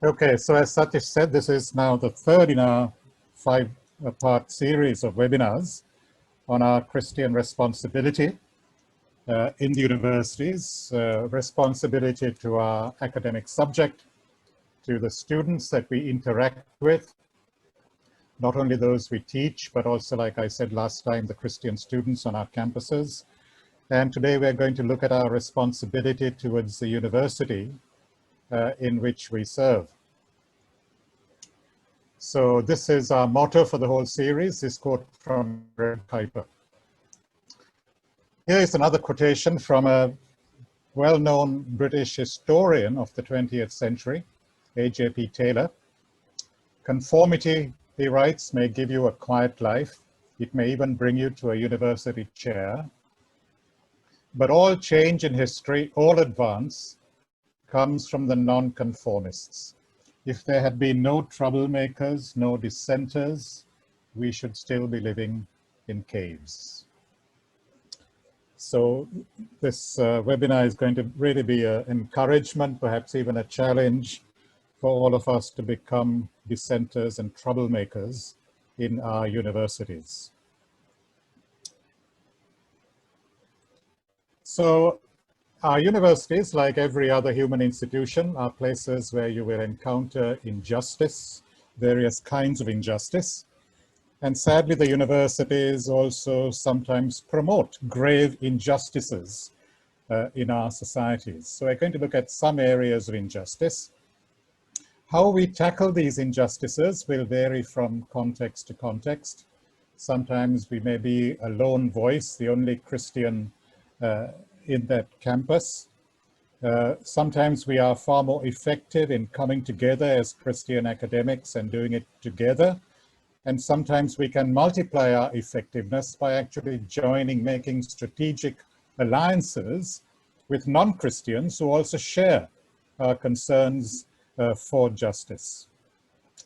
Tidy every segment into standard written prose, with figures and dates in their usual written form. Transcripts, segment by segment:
Okay, so as Satish said, this is now the third in our five-part series of webinars on our Christian responsibility in the universities, responsibility to our academic subject, to the students that we interact with, not only those we teach, but also, like I said last time, the Christian students on our campuses. And today we're going to look at our responsibility towards the university in which we serve. So this is our motto for the whole series, this quote from Red Kuiper. Here is another quotation from a well-known British historian of the 20th century, A.J.P. Taylor. Conformity, he writes, may give you a quiet life. It may even bring you to a university chair. But all change in history, all advance, comes from the nonconformists. If there had been no troublemakers, no dissenters, we should still be living in caves. So this webinar is going to really be an encouragement, perhaps even a challenge for all of us to become dissenters and troublemakers in our universities. So our universities, like every other human institution, are places where you will encounter injustice, various kinds of injustice. And sadly, the universities also sometimes promote grave injustices in our societies. So we're going to look at some areas of injustice. How we tackle these injustices will vary from context to context. Sometimes we may be a lone voice, the only Christian in that campus. Sometimes we are far more effective in coming together as Christian academics and doing it together. And sometimes we can multiply our effectiveness by actually joining, making strategic alliances with non-Christians who also share our concerns for justice.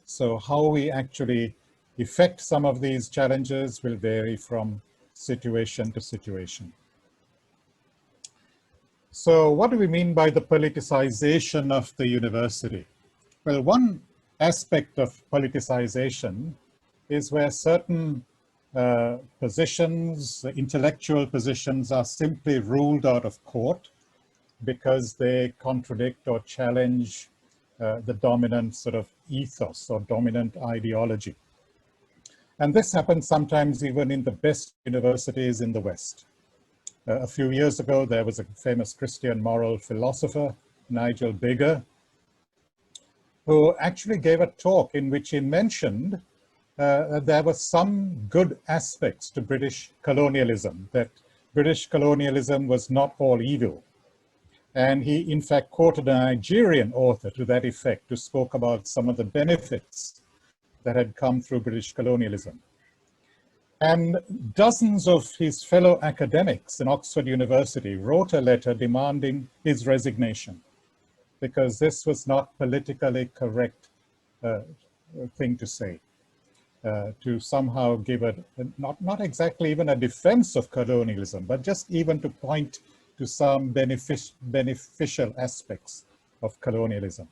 So how we actually effect some of these challenges will vary from situation to situation. So what do we mean by the politicization of the university? Well, one aspect of politicization is where certain positions, intellectual positions, are simply ruled out of court because they contradict or challenge the dominant sort of ethos or dominant ideology. And this happens sometimes even in the best universities in the West. A few years ago, there was a famous Christian moral philosopher, Nigel Bigger, who actually gave a talk in which he mentioned there were some good aspects to British colonialism, that British colonialism was not all evil. And he, in fact, quoted a Nigerian author to that effect, who spoke about some of the benefits that had come through British colonialism. And dozens of his fellow academics in Oxford University wrote a letter demanding his resignation because this was not politically correct thing to say. To somehow give not exactly even a defense of colonialism, but just even to point to some beneficial aspects of colonialism.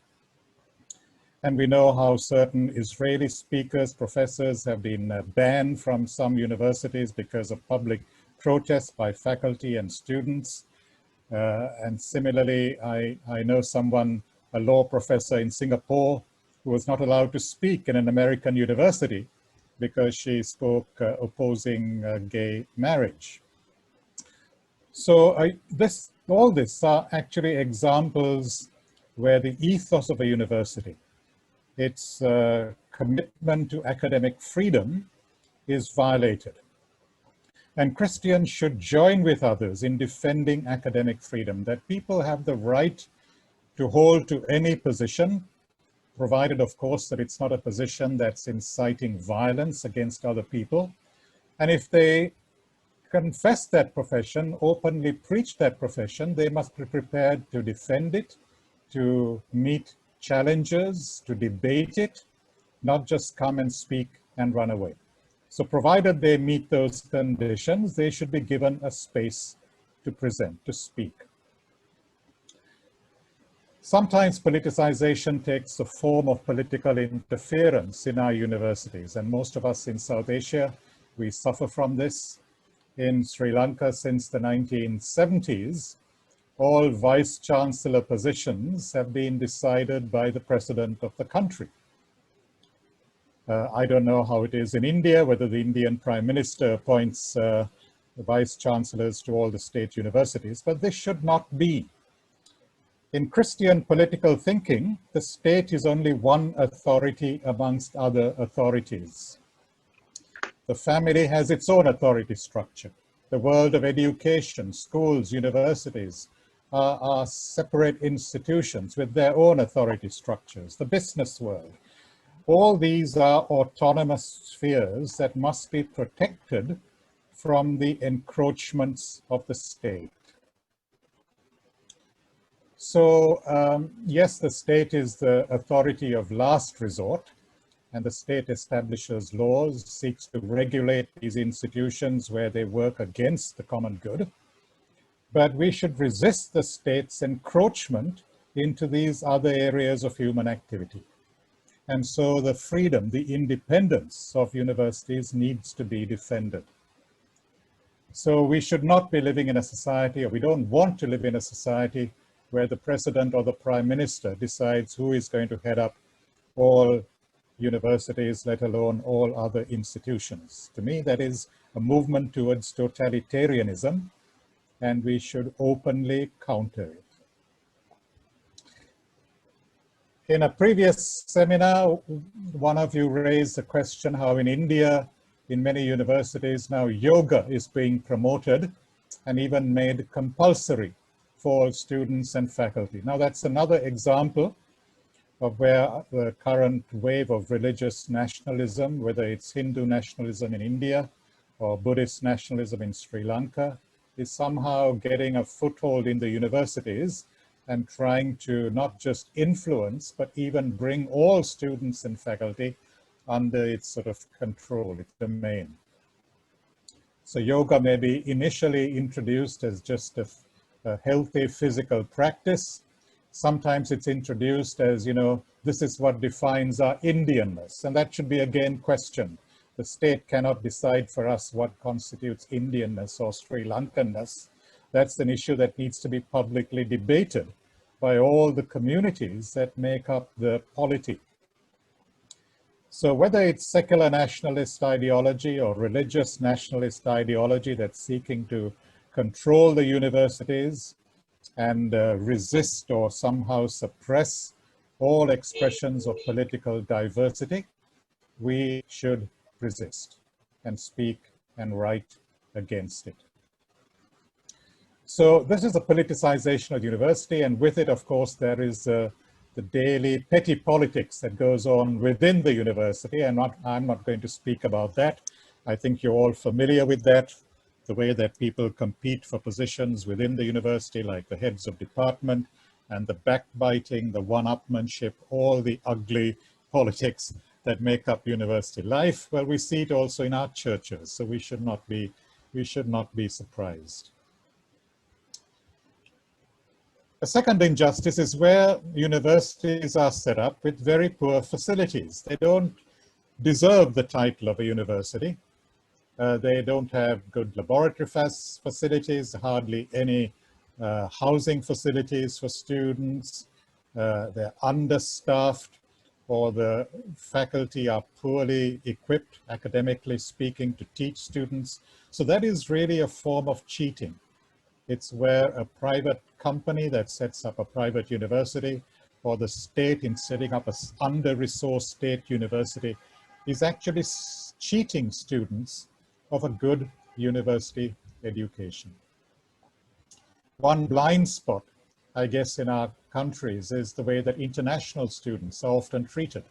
And we know how certain Israeli speakers, professors have been banned from some universities because of public protests by faculty and students. And similarly, I know someone, a law professor in Singapore, who was not allowed to speak in an American university because she spoke opposing gay marriage. So all this are actually examples where the ethos of a university, its commitment to academic freedom, is violated. And Christians should join with others in defending academic freedom, that people have the right to hold to any position, provided, of course, that it's not a position that's inciting violence against other people. And if they confess that profession, openly preach that profession, they must be prepared to defend it, to meet challenges, to debate it, not just come and speak and run away. So provided they meet those conditions, they should be given a space to present, to speak. Sometimes politicization takes the form of political interference in our universities, and most of us in South Asia, we suffer from this. In Sri Lanka since the 1970s, all vice-chancellor positions have been decided by the president of the country. I don't know how it is in India, whether the Indian Prime Minister appoints the vice-chancellors to all the state universities, but this should not be. In Christian political thinking, the state is only one authority amongst other authorities. The family has its own authority structure. The world of education, schools, universities are separate institutions with their own authority structures. The business world, all these are autonomous spheres that must be protected from the encroachments of the state. So yes, the state is the authority of last resort, and the state establishes laws, seeks to regulate these institutions where they work against the common good. But we should resist the state's encroachment into these other areas of human activity. And so the freedom, the independence of universities needs to be defended. So we should not be living in a society, or we don't want to live in a society where the president or the prime minister decides who is going to head up all universities, let alone all other institutions. To me, that is a movement towards totalitarianism, and we should openly counter it. In a previous seminar, one of you raised the question how in India, in many universities now, yoga is being promoted and even made compulsory for students and faculty. Now that's another example of where the current wave of religious nationalism, whether it's Hindu nationalism in India or Buddhist nationalism in Sri Lanka, is somehow getting a foothold in the universities and trying to not just influence, but even bring all students and faculty under its sort of control, its domain. So yoga may be initially introduced as just a healthy physical practice. Sometimes it's introduced as, you know, this is what defines our Indianness, and that should be again questioned. The state cannot decide for us what constitutes Indianness or Sri Lankanness. That's an issue that needs to be publicly debated by all the communities that make up the polity. So whether it's secular nationalist ideology or religious nationalist ideology that's seeking to control the universities and resist or somehow suppress all expressions of political diversity, we should resist and speak and write against it. So this is the politicization of the university, and with it, of course, there is the daily petty politics that goes on within the university, and I'm not going to speak about that. I think you're all familiar with that, the way that people compete for positions within the university, like the heads of department, and the backbiting, the one-upmanship, all the ugly politics that make up university life. Well, we see it also in our churches, so we should not be surprised. A second injustice is where universities are set up with very poor facilities. They don't deserve the title of a university. They don't have good laboratory facilities, hardly any housing facilities for students. They're understaffed, or the faculty are poorly equipped, academically speaking, to teach students. So that is really a form of cheating. It's where a private company that sets up a private university, or the state in setting up an under-resourced state university, is actually cheating students of a good university education. One blind spot, I guess, in our countries is the way that international students are often treated.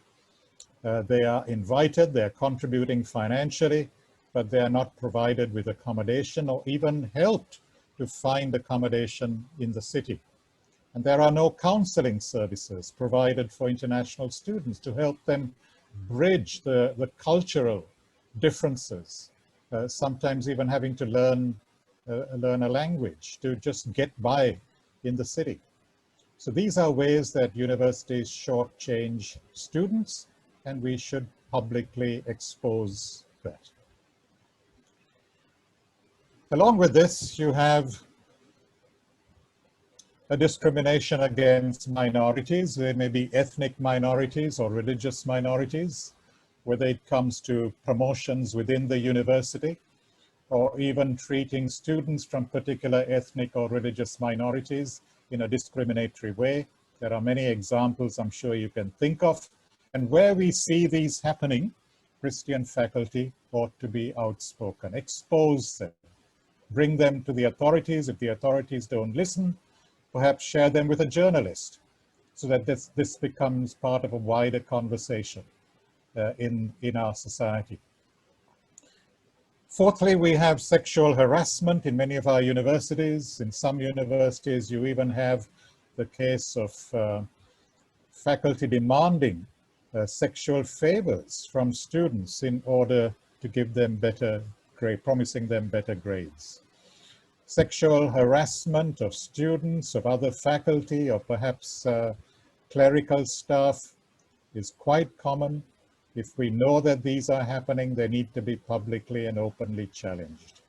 They are invited, they're contributing financially, but they are not provided with accommodation or even helped to find accommodation in the city. And there are no counseling services provided for international students to help them bridge the cultural differences, sometimes even having to learn a language to just get by in the city. So these are ways that universities shortchange students, and we should publicly expose that. Along with this, you have a discrimination against minorities. They may be ethnic minorities or religious minorities, whether it comes to promotions within the university or even treating students from particular ethnic or religious minorities in a discriminatory way. There are many examples I'm sure you can think of. And where we see these happening, Christian faculty ought to be outspoken, expose them, bring them to the authorities. If the authorities don't listen, perhaps share them with a journalist so that this becomes part of a wider conversation in our society. Fourthly, we have sexual harassment in many of our universities. In some universities, you even have the case of faculty demanding sexual favors from students in order to give them better grades, promising them better grades. Sexual harassment of students, of other faculty, or perhaps clerical staff is quite common. If we know that these are happening, they need to be publicly and openly challenged.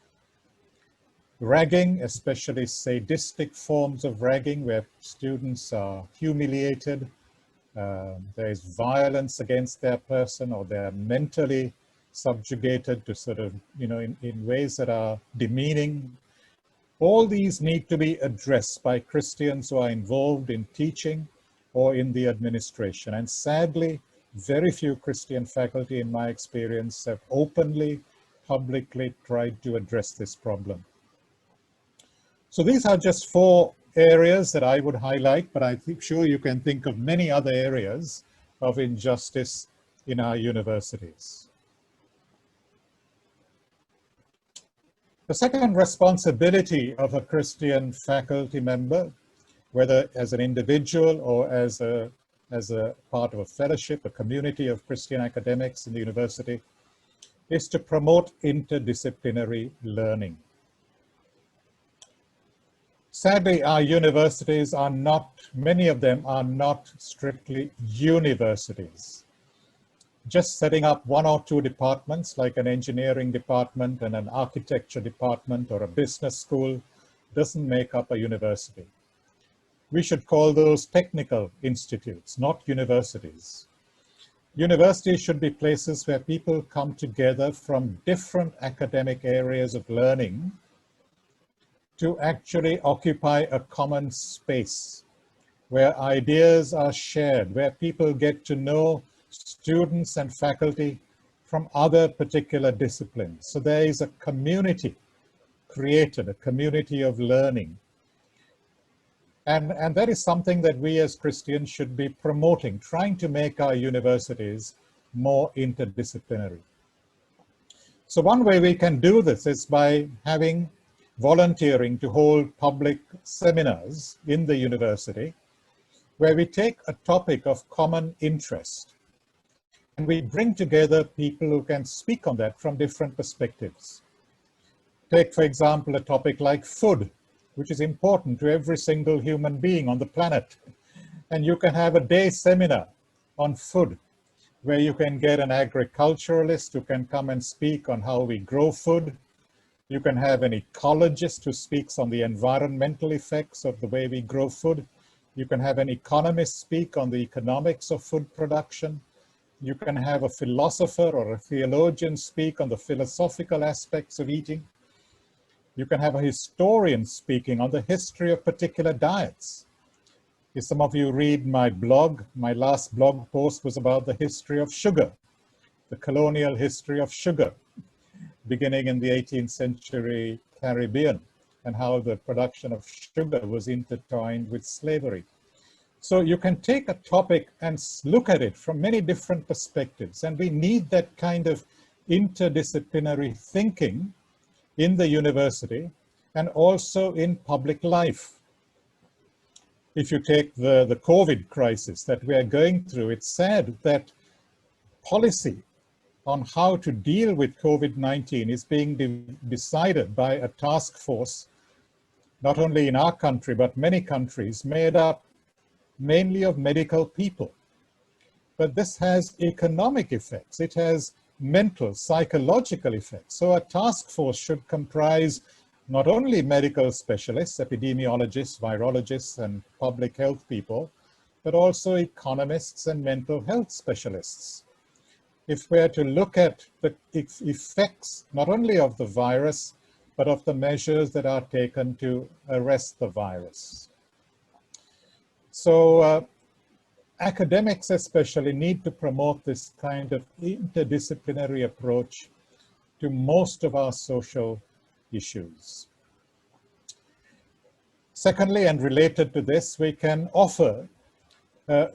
Ragging, especially sadistic forms of ragging where students are humiliated, there is violence against their person, or they're mentally subjugated to sort of, in ways that are demeaning. All these need to be addressed by Christians who are involved in teaching or in the administration. And sadly, very few Christian faculty, in my experience, have openly, publicly tried to address this problem. So these are just 4 areas that I would highlight, but I'm sure you can think of many other areas of injustice in our universities. The second responsibility of a Christian faculty member, whether as an individual or as a part of a fellowship, a community of Christian academics in the university, is to promote interdisciplinary learning. Sadly, our universities are not, many of them are not strictly universities. Just setting up 1 or 2 departments like an engineering department and an architecture department or a business school doesn't make up a university. We should call those technical institutes, not universities. Universities should be places where people come together from different academic areas of learning to actually occupy a common space where ideas are shared, where people get to know students and faculty from other particular disciplines. So there is a community created, a community of learning. And that is something that we as Christians should be promoting, trying to make our universities more interdisciplinary. So one way we can do this is by having volunteering to hold public seminars in the university where we take a topic of common interest and we bring together people who can speak on that from different perspectives. Take, for example, a topic like food, which is important to every single human being on the planet. And you can have a day seminar on food, where you can get an agriculturalist who can come and speak on how we grow food. You can have an ecologist who speaks on the environmental effects of the way we grow food. You can have an economist speak on the economics of food production. You can have a philosopher or a theologian speak on the philosophical aspects of eating. You can have a historian speaking on the history of particular diets. If some of you read my blog, my last blog post was about the history of sugar, the colonial history of sugar, beginning in the 18th century Caribbean, and how the production of sugar was intertwined with slavery. So you can take a topic and look at it from many different perspectives, and we need that kind of interdisciplinary thinking in the university and also in public life. If you take the Corvid crisis that we are going through, it's sad that policy on how to deal with COVID-19 is being decided by a task force, not only in our country, but many countries, made up mainly of medical people. But this has economic effects. It has mental, psychological effects. So a task force should comprise not only medical specialists, epidemiologists, virologists, and public health people, but also economists and mental health specialists. If we're to look at the effects not only of the virus, but of the measures that are taken to arrest the virus. So academics especially need to promote this kind of interdisciplinary approach to most of our social issues. Secondly, and related to this, we can offer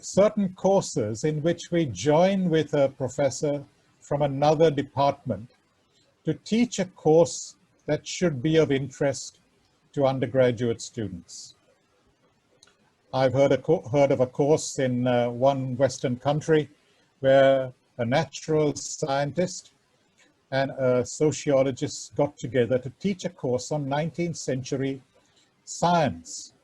certain courses in which we join with a professor from another department to teach a course that should be of interest to undergraduate students. I've heard of a course in one Western country where a natural scientist and a sociologist got together to teach a course on 19th century science.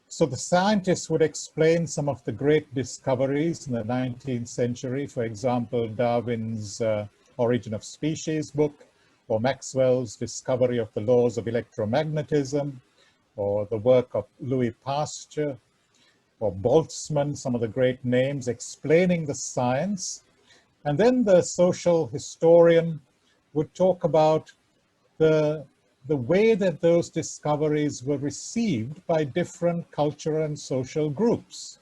So the scientists would explain some of the great discoveries in the 19th century, for example, Darwin's Origin of Species book, or Maxwell's discovery of the laws of electromagnetism, or the work of Louis Pasteur, or Boltzmann, some of the great names explaining the science. And then the social historian would talk about the way that those discoveries were received by different cultural and social groups.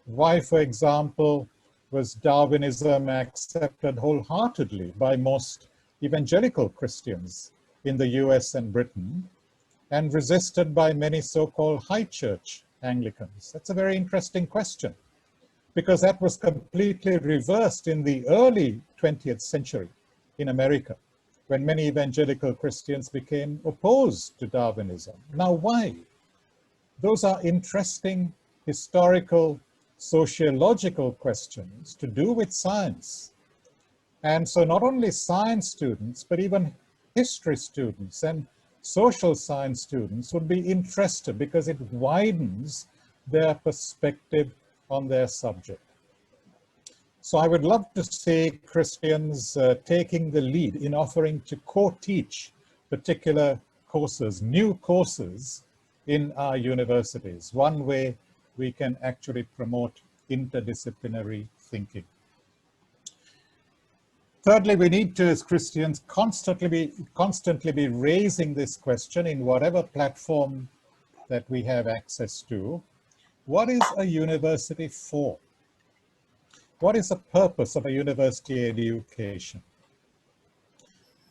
Why, for example, was Darwinism accepted wholeheartedly by most evangelical Christians in the US and Britain, and resisted by many so-called high church Anglicans? That's a very interesting question, because that was completely reversed in the early 20th century in America, when many evangelical Christians became opposed to Darwinism. Now, why? Those are interesting historical, sociological questions to do with science. And so not only science students, but even history students and social science students would be interested, because it widens their perspective on their subject. So I would love to see Christians taking the lead in offering to co-teach particular courses, new courses in our universities. One way we can actually promote interdisciplinary thinking. Thirdly, we need to, as Christians, constantly be raising this question in whatever platform that we have access to. What is a university for? What is the purpose of a university education?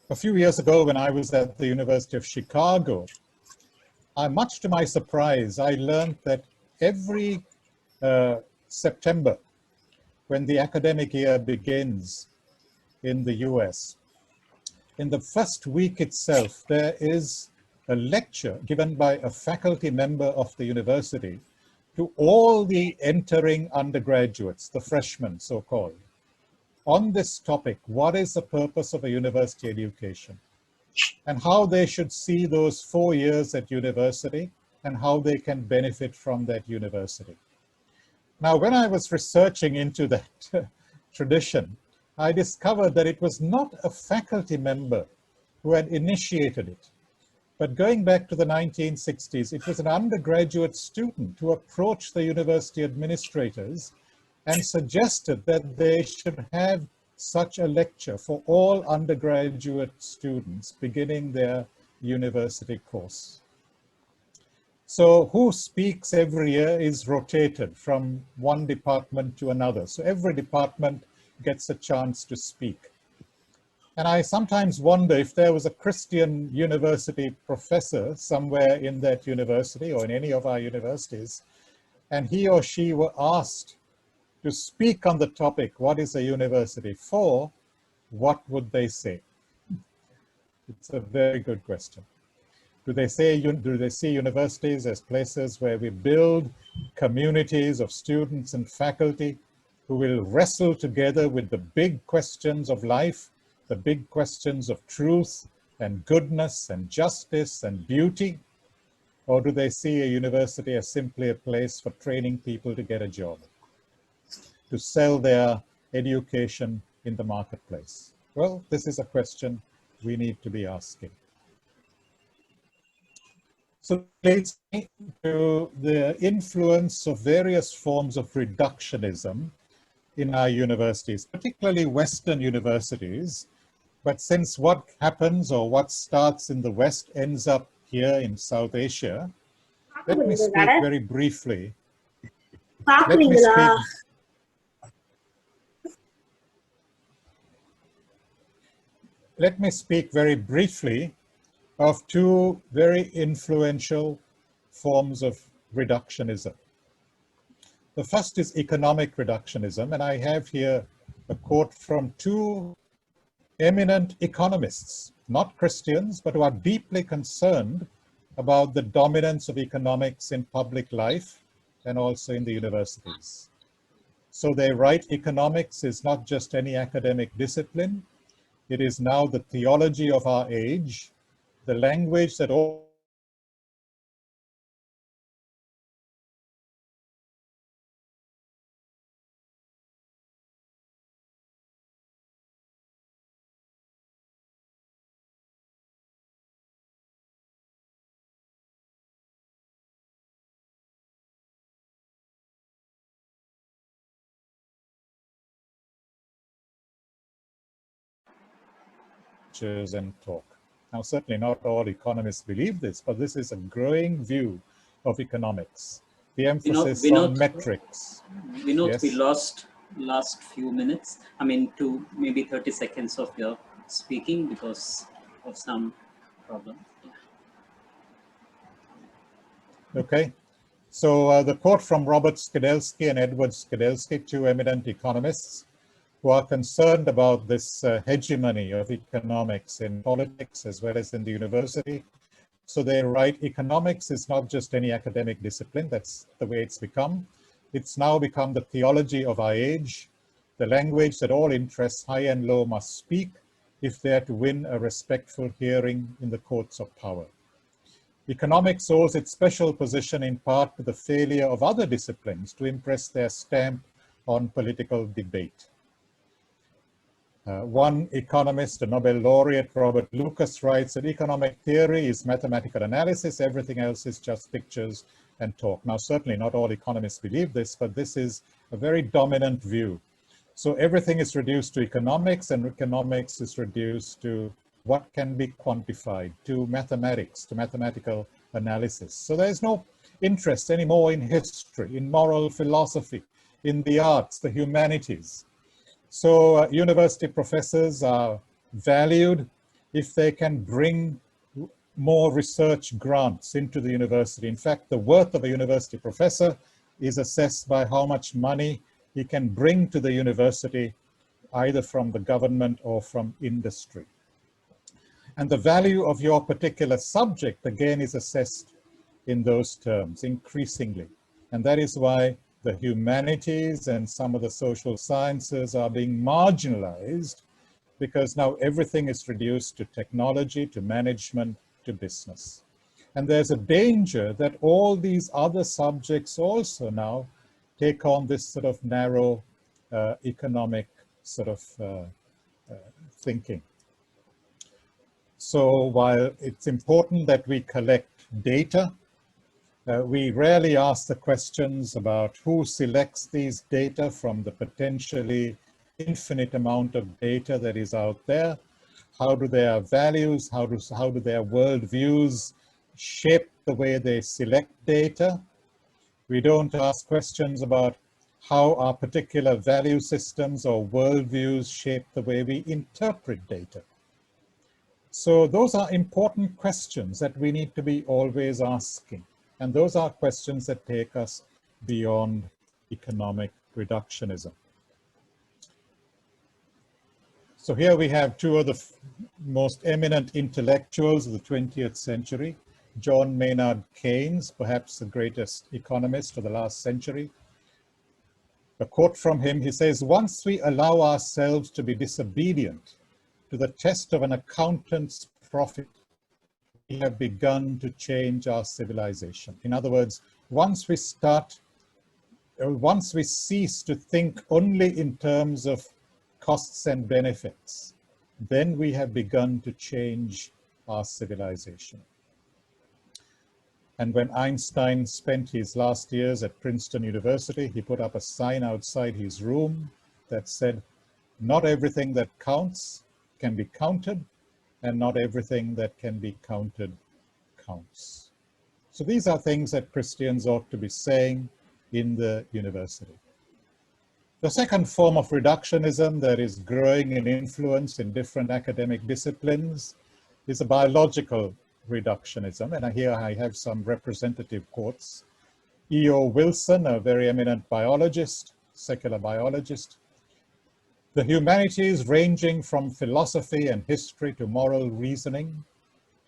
A few years ago, when I was at the University of Chicago, much to my surprise, I learned that every September, when the academic year begins in the US, in the first week itself, there is a lecture given by a faculty member of the university to all the entering undergraduates, the freshmen so-called, on this topic: what is the purpose of a university education, and how they should see those 4 years at university, and how they can benefit from that university. Now, when I was researching into that tradition, I discovered that it was not a faculty member who had initiated it, but going back to the 1960s, it was an undergraduate student who approached the university administrators and suggested that they should have such a lecture for all undergraduate students beginning their university course. So who speaks every year is rotated from one department to another. So every department gets a chance to speak. And I sometimes wonder if there was a Christian university professor somewhere in that university or in any of our universities, and he or she were asked to speak on the topic, what is a university for, what would they say? It's a very good question. Do they see universities as places where we build communities of students and faculty who will wrestle together with the big questions of life, the big questions of truth and goodness and justice and beauty? Or do they see a university as simply a place for training people to get a job, to sell their education in the marketplace? Well, this is a question we need to be asking. So leads me to the influence of various forms of reductionism in our universities, particularly Western universities. But since what happens or what starts in the West ends up here in South Asia, let me speak very briefly. Let me speak very briefly of two very influential forms of reductionism. The first is economic reductionism, and I have here a quote from two eminent economists, not Christians, but who are deeply concerned about the dominance of economics in public life and also in the universities. So they write, economics is not just any academic discipline, it is now the theology of our age, the language that all and talk. Now, certainly not all economists believe this, but this is a growing view of economics. The emphasis on metrics. Vinod, yes? We lost last few minutes. I mean, to maybe 30 seconds of your speaking because of some problem. Yeah. Okay. So the quote from Robert Skidelsky and Edward Skidelsky, two eminent economists, who are concerned about this hegemony of economics in politics as well as in the university. So they write, economics is not just any academic discipline, that's the way it's become. It's now become the theology of our age, the language that all interests, high and low, must speak if they are to win a respectful hearing in the courts of power. Economics owes its special position in part to the failure of other disciplines to impress their stamp on political debate. One economist, a Nobel laureate, Robert Lucas, writes that economic theory is mathematical analysis, everything else is just pictures and talk. Now, certainly not all economists believe this, but this is a very dominant view. So everything is reduced to economics, and economics is reduced to what can be quantified, to mathematics, to mathematical analysis. So there's no interest anymore in history, in moral philosophy, in the arts, the humanities. So university professors are valued if they can bring more research grants into the university. In fact, the worth of a university professor is assessed by how much money he can bring to the university, either from the government or from industry. And the value of your particular subject, again, is assessed in those terms increasingly. And that is why the humanities and some of the social sciences are being marginalized, because now everything is reduced to technology, to management, to business. And there's a danger that all these other subjects also now take on this sort of narrow economic sort of thinking. So while it's important that we collect data, we rarely ask the questions about who selects these data from the potentially infinite amount of data that is out there. How do their values, how do their worldviews shape the way they select data? We don't ask questions about how our particular value systems or worldviews shape the way we interpret data. So those are important questions that we need to be always asking. And those are questions that take us beyond economic reductionism. So here we have two of the most eminent intellectuals of the 20th century. John Maynard Keynes, perhaps the greatest economist of the last century. A quote from him, he says, "Once we allow ourselves to be disobedient to the test of an accountant's profit, have begun to change our civilization. In other words, once we cease to think only in terms of costs and benefits, then we have begun to change our civilization. And when Einstein spent his last years at Princeton University, he put up a sign outside his room that said, "Not everything that counts can be counted, and not everything that can be counted counts." So these are things that Christians ought to be saying in the university. The second form of reductionism that is growing in influence in different academic disciplines is a biological reductionism, and here I have some representative quotes. E.O. Wilson, a very eminent biologist, secular biologist, "The humanities, ranging from philosophy and history to moral reasoning,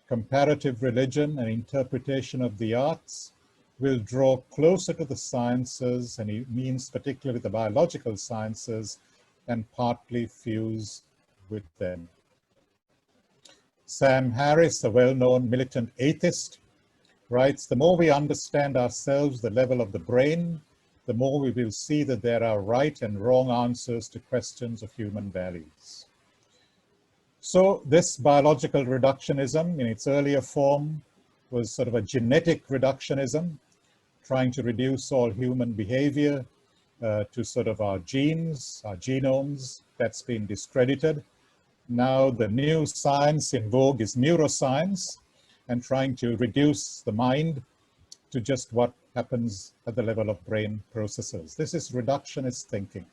comparative religion and interpretation of the arts, will draw closer to the sciences," and he means particularly the biological sciences, "and partly fuse with them." Sam Harris, a well-known militant atheist, writes, "The more we understand ourselves, the level of the brain, the more we will see that there are right and wrong answers to questions of human values." So this biological reductionism in its earlier form was sort of a genetic reductionism, trying to reduce all human behavior to sort of our genes, our genomes. That's been discredited. Now the new science in vogue is neuroscience, and trying to reduce the mind to just what happens at the level of brain processes. This is reductionist thinking.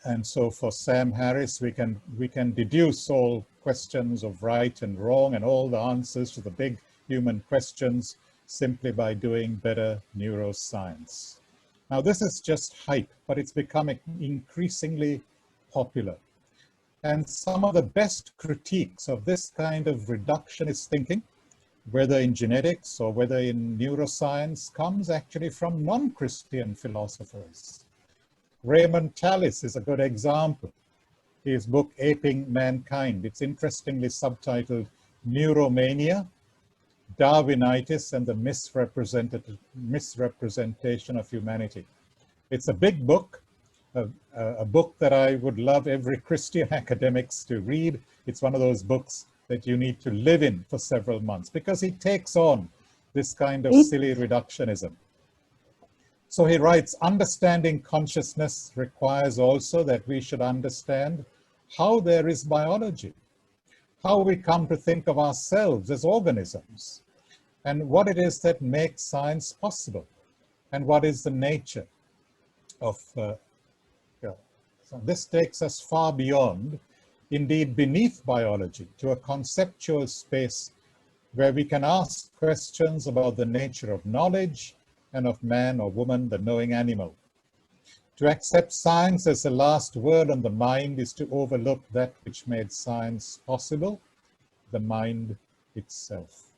And so for Sam Harris, we can deduce all questions of right and wrong and all the answers to the big human questions simply by doing better neuroscience. Now this is just hype, but it's becoming increasingly popular. And some of the best critiques of this kind of reductionist thinking, whether in genetics or whether in neuroscience, comes actually from non-Christian philosophers. Raymond Tallis is a good example. His book, Aping Mankind, it's interestingly subtitled Neuromania, Darwinitis and the Misrepresentation of Humanity. It's a big book, a book that I would love every Christian academics to read. It's one of those books that you need to live in for several months because he takes on this kind of silly reductionism. So he writes, "Understanding consciousness requires also that we should understand how there is biology, how we come to think of ourselves as organisms, and what it is that makes science possible, and what is the nature of So this takes us far beyond, indeed beneath biology, to a conceptual space where we can ask questions about the nature of knowledge and of man or woman, the knowing animal. To accept science as the last word on the mind is to overlook that which made science possible, the mind itself."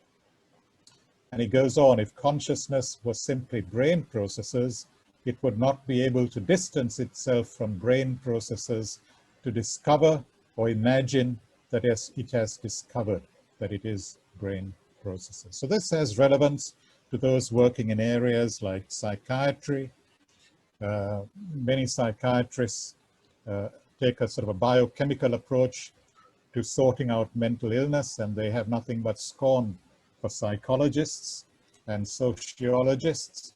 And he goes on, "If consciousness was simply brain processes, it would not be able to distance itself from brain processes to discover or imagine that it has discovered that it is brain processes." So this has relevance to those working in areas like psychiatry. Many psychiatrists take a sort of a biochemical approach to sorting out mental illness, and they have nothing but scorn for psychologists and sociologists.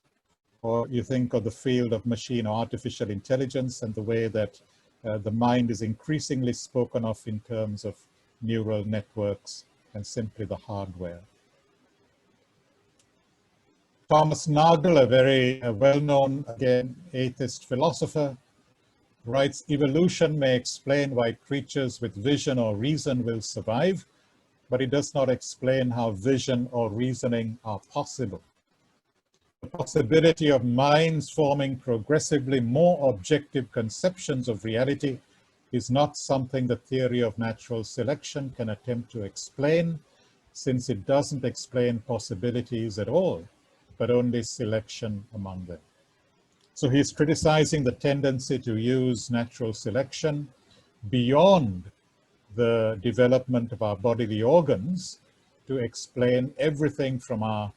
Or you think of the field of machine or artificial intelligence and the way that the mind is increasingly spoken of in terms of neural networks and simply the hardware. Thomas Nagel, a very well-known, again, atheist philosopher, writes, "Evolution may explain why creatures with vision or reason will survive, but it does not explain how vision or reasoning are possible. The possibility of minds forming progressively more objective conceptions of reality is not something the theory of natural selection can attempt to explain, since it doesn't explain possibilities at all, but only selection among them." So he's criticizing the tendency to use natural selection beyond the development of our bodily organs to explain everything from our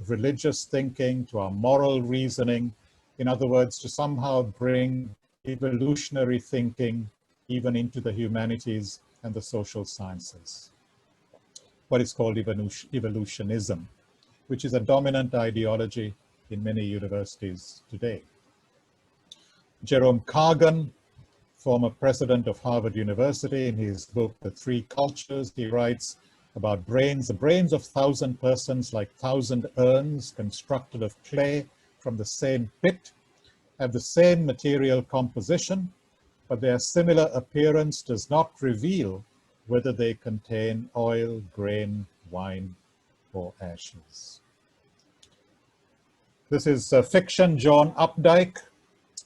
religious thinking to our moral reasoning. In other words, to somehow bring evolutionary thinking even into the humanities and the social sciences. What is called evolutionism, which is a dominant ideology in many universities today. Jerome Kagan, former president of Harvard University, in his book, The Three Cultures, he writes about brains, the brains of 1,000 persons like 1,000 urns constructed of clay from the same pit, have the same material composition, but their similar appearance does not reveal whether they contain oil, grain, wine, or ashes. This is fiction. John Updike,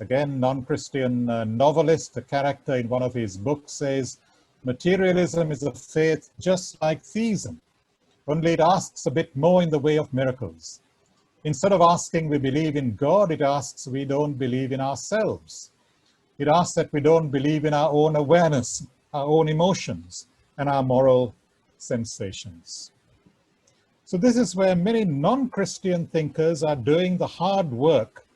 again, non-Christian novelist, a character in one of his books says, materialism is a faith just like theism, only it asks a bit more in the way of miracles. Instead of asking we believe in God, it asks we don't believe in ourselves. It asks that we don't believe in our own awareness, our own emotions, and our moral sensations. So this is where many non-Christian thinkers are doing the hard work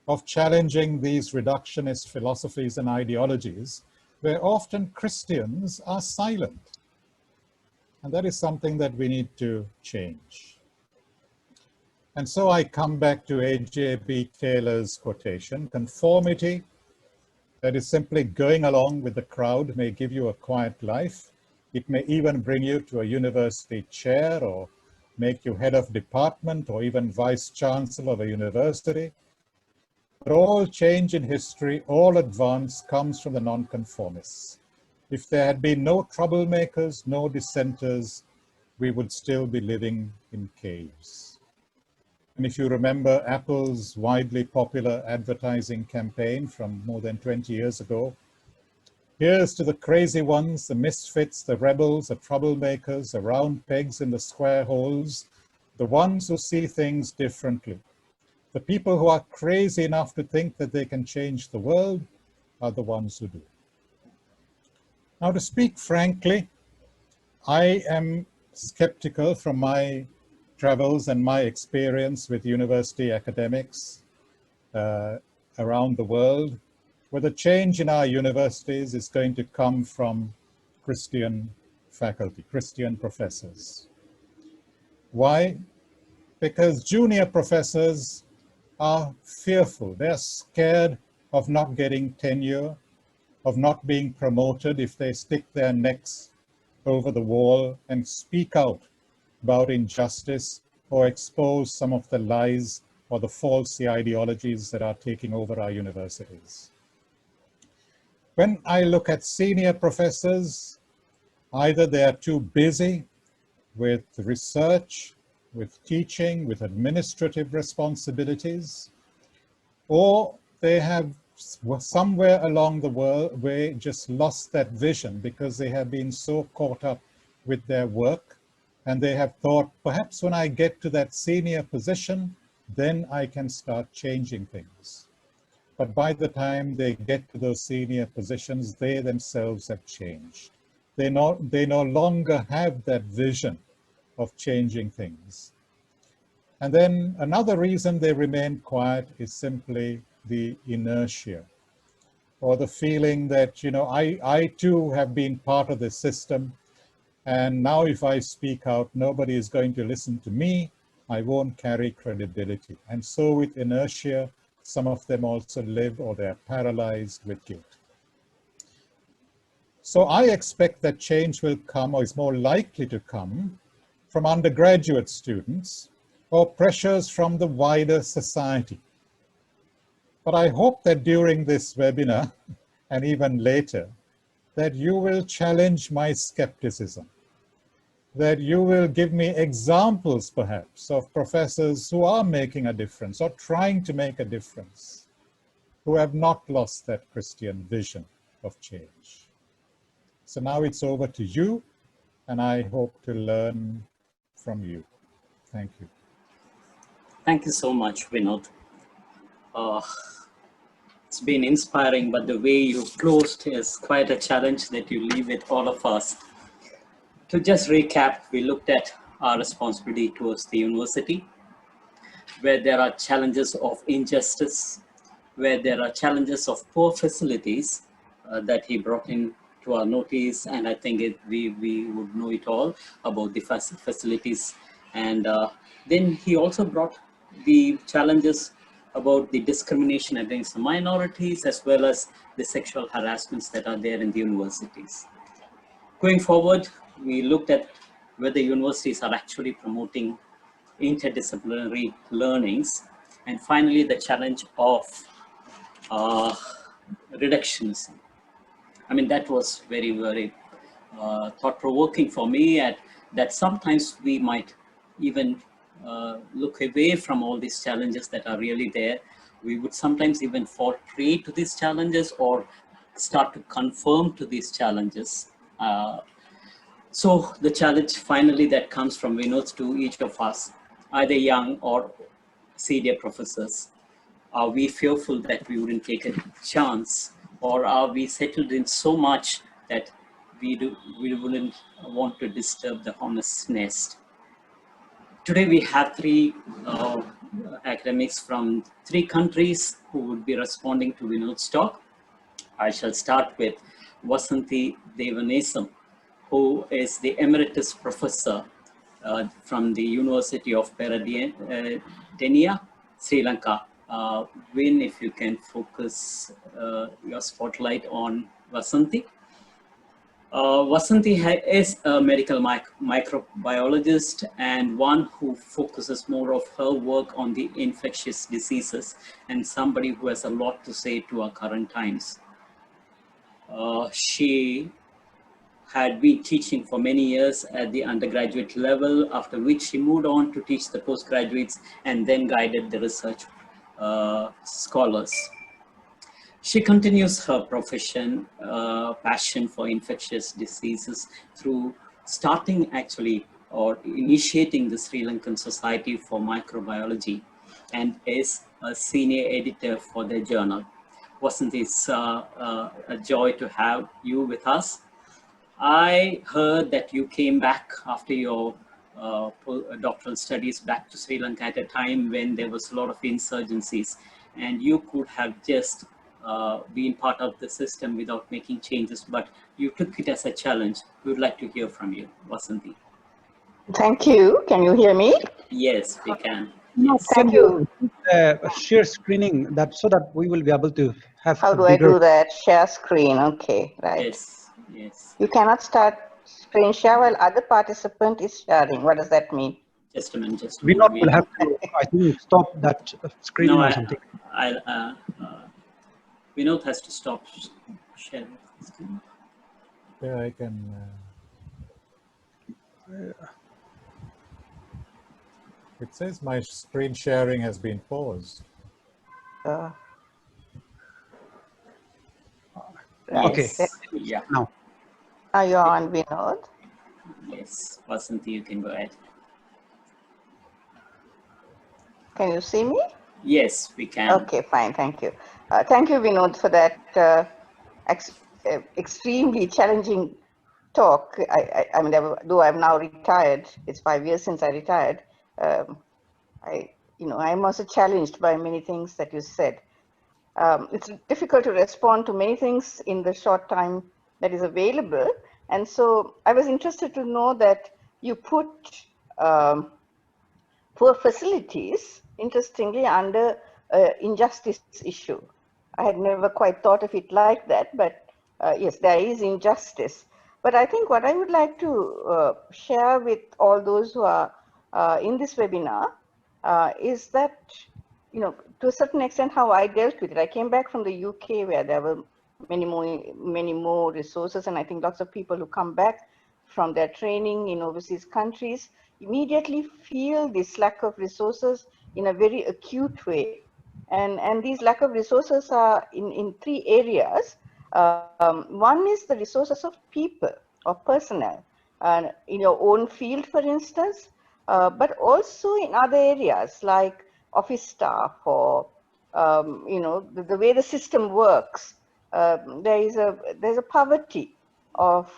of challenging these reductionist philosophies and ideologies, where often Christians are silent. And that is something that we need to change. And so I come back to A.J.B. Taylor's quotation, conformity, that is simply going along with the crowd, may give you a quiet life. It may even bring you to a university chair or make you head of department or even vice chancellor of a university. But all change in history, all advance comes from the nonconformists. If there had been no troublemakers, no dissenters, we would still be living in caves. And if you remember Apple's widely popular advertising campaign from more than 20 years ago, here's to the crazy ones, the misfits, the rebels, the troublemakers, the round pegs in the square holes, the ones who see things differently. The people who are crazy enough to think that they can change the world are the ones who do. Now, to speak frankly, I am skeptical from my travels and my experience with university academics around the world, whether change in our universities is going to come from Christian faculty, Christian professors. Why? Because junior professors are fearful. They're scared of not getting tenure, of not being promoted if they stick their necks over the wall and speak out about injustice or expose some of the lies or the false ideologies that are taking over our universities. When I look at senior professors, either they are too busy with research, with teaching, with administrative responsibilities, or they have somewhere along the way just lost that vision because they have been so caught up with their work, and they have thought, perhaps when I get to that senior position, then I can start changing things. But by the time they get to those senior positions, they themselves have changed. They no longer have that vision of changing things. And then another reason they remain quiet is simply the inertia, or the feeling that, you know, I too have been part of the system, and now if I speak out, nobody is going to listen to me. I won't carry credibility. And so with inertia, some of them also live, or they're paralyzed with guilt. So I expect that change will come, or is more likely to come, from undergraduate students, or pressures from the wider society. But I hope that during this webinar, and even later, that you will challenge my skepticism, that you will give me examples, perhaps, of professors who are making a difference or trying to make a difference, who have not lost that Christian vision of change. So now it's over to you, and I hope to learn from you. Thank you. Thank you so much, Vinod. It's been inspiring, but the way you closed is quite a challenge that you leave with all of us. To just recap, we looked at our responsibility towards the university, where there are challenges of injustice, where there are challenges of poor facilities that he brought in to our notice. And I think we would know it all about the facilities. And then he also brought the challenges about the discrimination against the minorities, as well as the sexual harassments that are there in the universities. Going forward, we looked at whether universities are actually promoting interdisciplinary learnings, and finally the challenge of reductionism. I mean, that was very, very thought-provoking for me, at that sometimes we might even look away from all these challenges that are really there. We would sometimes even fall prey to these challenges or start to conform to these challenges. So the challenge finally that comes from Vinod to each of us, either young or senior professors, are we fearful that we wouldn't take a chance, or are we settled in so much that we wouldn't want to disturb the hornet's nest? Today we have three academics from 3 countries who would be responding to Vinod's talk. I shall start with Vasanthi Devanesam, who is the emeritus professor from the University of Peradeniya, Sri Lanka. Vin, if you can focus your spotlight on Vasanthi. Vasanthi is a medical microbiologist, and one who focuses more of her work on the infectious diseases, and somebody who has a lot to say to our current times. She had been teaching for many years at the undergraduate level, after which she moved on to teach the postgraduates and then guided the research scholars. She continues her profession, passion for infectious diseases through starting actually or initiating the Sri Lankan Society for Microbiology, and is a senior editor for their journal. Vasanthi, it's a joy to have you with us. I heard that you came back after your doctoral studies back to Sri Lanka at a time when there was a lot of insurgencies, and you could have just been part of the system without making changes, but you took it as a challenge. We would like to hear from you, Vasanthi. Thank you. Can you hear me? Yes, we can. No, Yes. can you share screening that so that we will be able to have How a do I bigger... do that? Share screen. Okay, right. Yes, yes. You cannot start screen share while other participant is sharing. What does that mean? Just a minute, just a We minute. not will have to, I think, stop that screening or something. Vinod has to stop sharing. Yeah, I can. It says my screen sharing has been paused. Right. Okay. Yes. Yeah. Now. Are you on, Vinod? Yes, Vasanthi, you can go ahead. Can you see me? Yes, we can. Okay, fine. Thank you. Thank you, Vinod, for that extremely challenging talk. I mean, though I'm now retired, it's 5 years since I retired. I'm also challenged by many things that you said. It's difficult to respond to many things in the short time that is available. And so I was interested to know that you put poor facilities, interestingly, under injustice issue. I had never quite thought of it like that, but yes, there is injustice. But I think what I would like to share with all those who are in this webinar is that, to a certain extent, how I dealt with it. I came back from the UK where there were many more resources, and I think lots of people who come back from their training in overseas countries immediately feel this lack of resources in a very acute way. And these lack of resources are in 3 areas. One is the resources of people or personnel, in your own field, for instance, but also in other areas like office staff or you know, the way the system works, there's a poverty of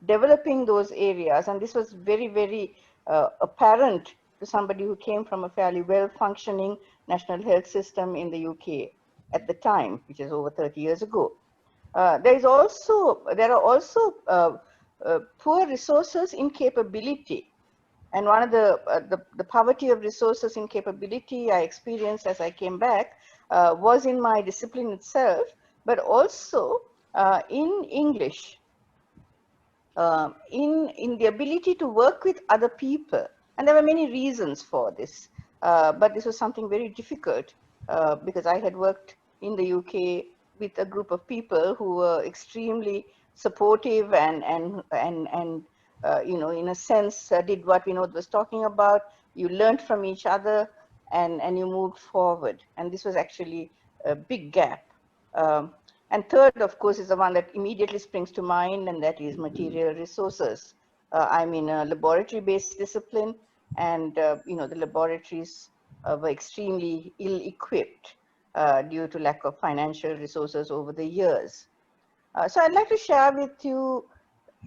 developing those areas, and this was very, very apparent to somebody who came from a fairly well-functioning national health system in the UK at the time, which is over 30 years ago. There are also poor resources in capability. And one of the poverty of resources in capability I experienced as I came back was in my discipline itself, but also in English, in the ability to work with other people. And there were many reasons for this, but this was something very difficult because I had worked in the UK with a group of people who were extremely supportive and you know, in a sense, did what Vinod was talking about. You learned from each other and you moved forward. And this was actually a big gap. And third, of course, is the one that immediately springs to mind, and that is material resources. I'm in a laboratory-based discipline, and you know, the laboratories were extremely ill-equipped due to lack of financial resources over the years. So I'd like to share with you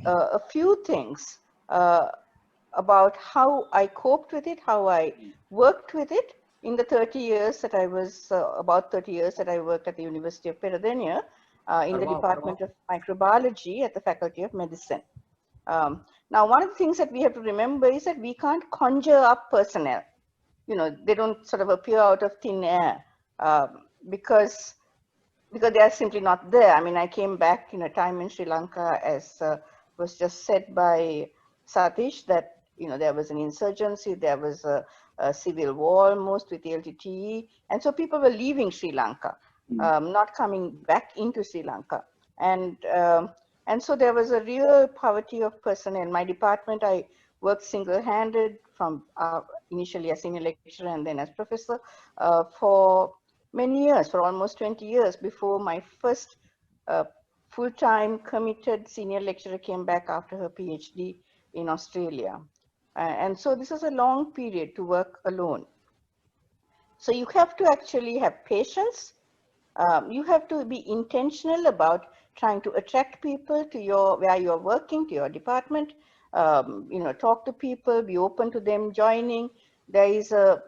a few things about how I coped with it, how I worked with it in the 30 years that I was, about 30 years that I worked at the University of Peradeniya in the Department of Microbiology at the Faculty of Medicine. Now, one of the things that we have to remember is that we can't conjure up personnel. You know, they don't sort of appear out of thin air because they are simply not there. I mean, I came back in a time in Sri Lanka, as was just said by Satish, that, you know, there was an insurgency, there was a civil war almost with the LTTE, and so people were leaving Sri Lanka, not coming back into Sri Lanka. And so there was a real poverty of personnel. My department, I worked single-handed from initially as senior lecturer and then as professor for many years, for almost 20 years, before my first full-time committed senior lecturer came back after her PhD in Australia. And so this is a long period to work alone. So you have to actually have patience. You have to be intentional about trying to attract people to where you're working, to your department. You know, talk to people, be open to them joining. There is a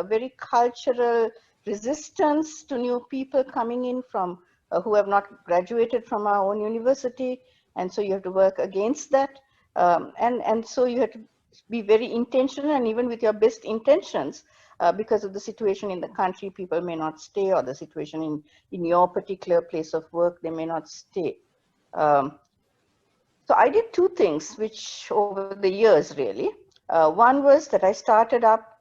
very cultural resistance to new people coming in from who have not graduated from our own university, and so you have to work against that. And so you have to be very intentional, and even with your best intentions, because of the situation in the country, people may not stay, or the situation in your particular place of work, they may not stay. So I did two things, which over the years really. One was that I started up,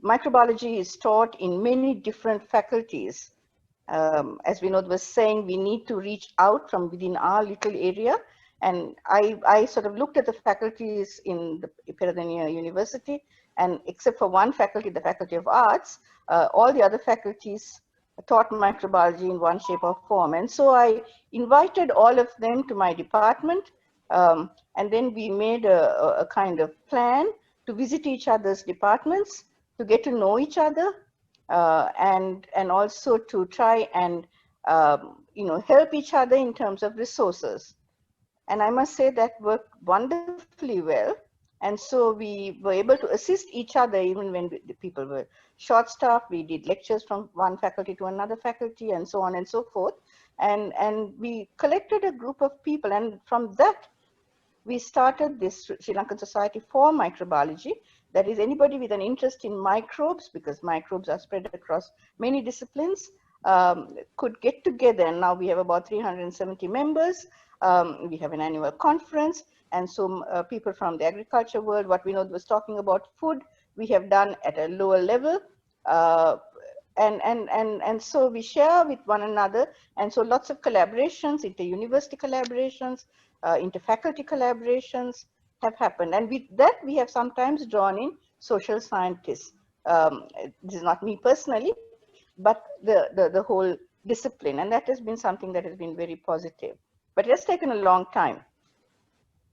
microbiology is taught in many different faculties. As Vinod was saying, we need to reach out from within our little area. And I sort of looked at the faculties in the Peradeniya University, and except for one faculty, the Faculty of Arts, all the other faculties taught microbiology in one shape or form. And so I invited all of them to my department, and then we made a kind of plan to visit each other's departments, to get to know each other, and also to try and you know, help each other in terms of resources. And I must say that worked wonderfully well. And so we were able to assist each other even when the people were short-staffed. We did lectures from one faculty to another faculty, and so on and so forth. And we collected a group of people, and from that, we started this Sri Lankan Society for Microbiology. That is, anybody with an interest in microbes, because microbes are spread across many disciplines, could get together. And now we have about 370 members. We have an annual conference. And so people from the agriculture world, what Vinod was talking about, food, we have done at a lower level. And so we share with one another. And so lots of collaborations, inter-university collaborations, inter-faculty collaborations have happened. And with that, we have sometimes drawn in social scientists. This is not me personally, but the whole discipline. And that has been something that has been very positive. But it has taken a long time.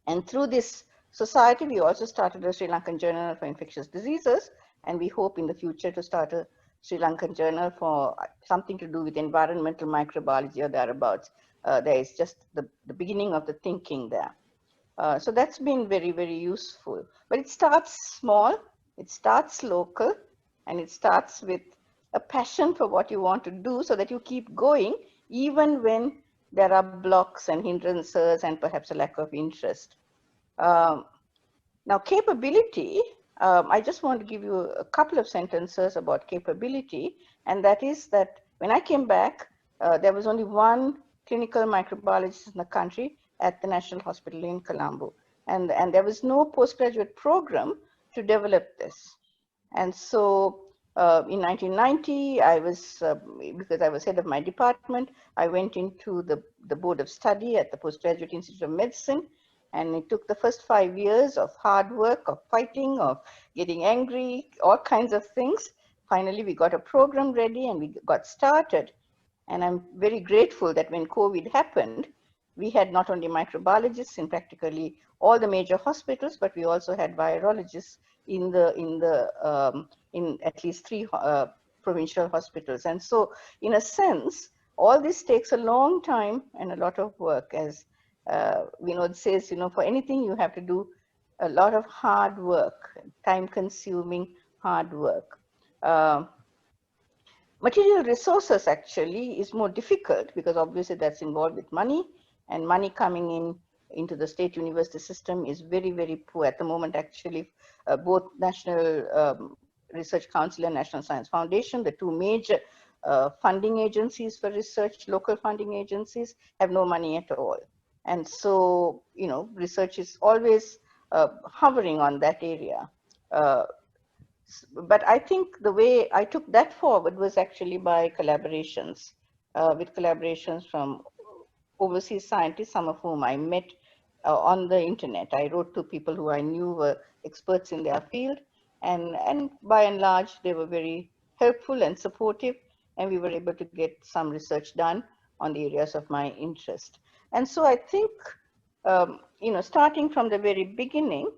And through this society, we also started a Sri Lankan Journal for Infectious Diseases, and we hope in the future to start a Sri Lankan journal for something to do with environmental microbiology or thereabouts. There is just the beginning of the thinking there. So that's been very, very useful. But it starts small, it starts local, and it starts with a passion for what you want to do so that you keep going even when there are blocks and hindrances and perhaps a lack of interest. Now, capability, I just want to give you a couple of sentences about capability, and that is that when I came back, there was only one clinical microbiologist in the country at the National Hospital in Colombo, and there was no postgraduate program to develop this. And so in 1990, I was, because I was head of my department, I went into the board of study at the Postgraduate Institute of Medicine. And it took the first 5 years of hard work, of fighting, of getting angry, all kinds of things. Finally, we got a program ready and we got started. And I'm very grateful that when COVID happened, we had not only microbiologists in practically all the major hospitals, but we also had virologists in at least 3 provincial hospitals. And so, in a sense, all this takes a long time and a lot of work. As Vinod says, for anything you have to do a lot of hard work, time-consuming hard work. Material resources actually is more difficult because obviously that's involved with money, and money coming into the state university system is very, very poor at the moment. Actually, both National Research Council and National Science Foundation, the 2 major funding agencies for research, local funding agencies, have no money at all. And so, research is always hovering on that area. But I think the way I took that forward was actually by collaborations, with collaborations from overseas scientists, some of whom I met on the internet. I wrote to people who I knew were experts in their field, and by and large, they were very helpful and supportive, and we were able to get some research done on the areas of my interest. And so I think, starting from the very beginning,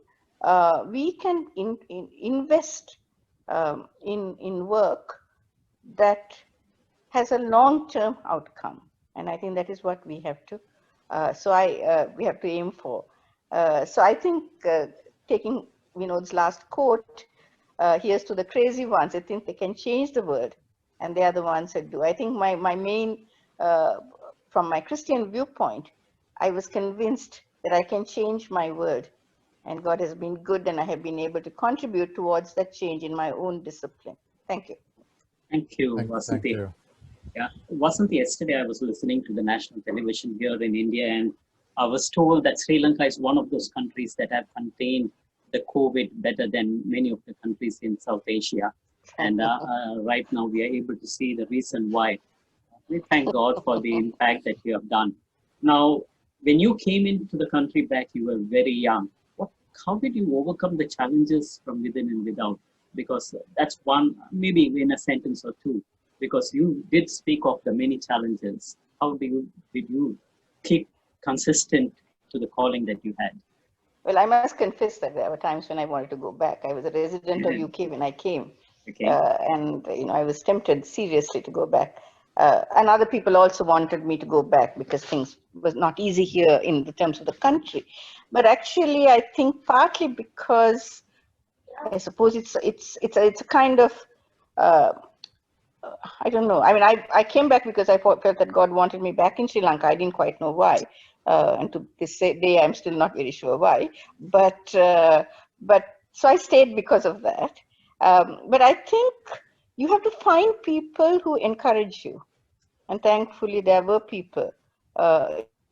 we can invest in work that has a long-term outcome, and I think that is what we have to. We have to aim for. So I think taking Vinod's last quote, here's to the crazy ones. I think they can change the world, and they are the ones that do. I think my main, from my Christian viewpoint, I was convinced that I can change my world, and God has been good, and I have been able to contribute towards that change in my own discipline. Thank you. Thank you, Vasanthi. Thank you. Yeah, Vasanthi, yesterday I was listening to the national television here in India, and I was told that Sri Lanka is one of those countries that have contained the COVID better than many of the countries in South Asia. And right now we are able to see the reason why. We thank God for the impact that you have done. Now, when you came into the country back, you were very young. How did you overcome the challenges from within and without? Because that's one, maybe in a sentence or two, because you did speak of the many challenges. How did you keep consistent to the calling that you had? Well, I must confess that there were times when I wanted to go back. I was a resident of UK when I came. Okay. And I was tempted seriously to go back. And other people also wanted me to go back because things was not easy here in the terms of the country. But actually, I think partly because I suppose it's a kind of I don't know. I mean, I came back because I felt that God wanted me back in Sri Lanka. I didn't quite know why, and to this day, I'm still not very sure why. But so I stayed because of that. But I think you have to find people who encourage you, and thankfully there were people.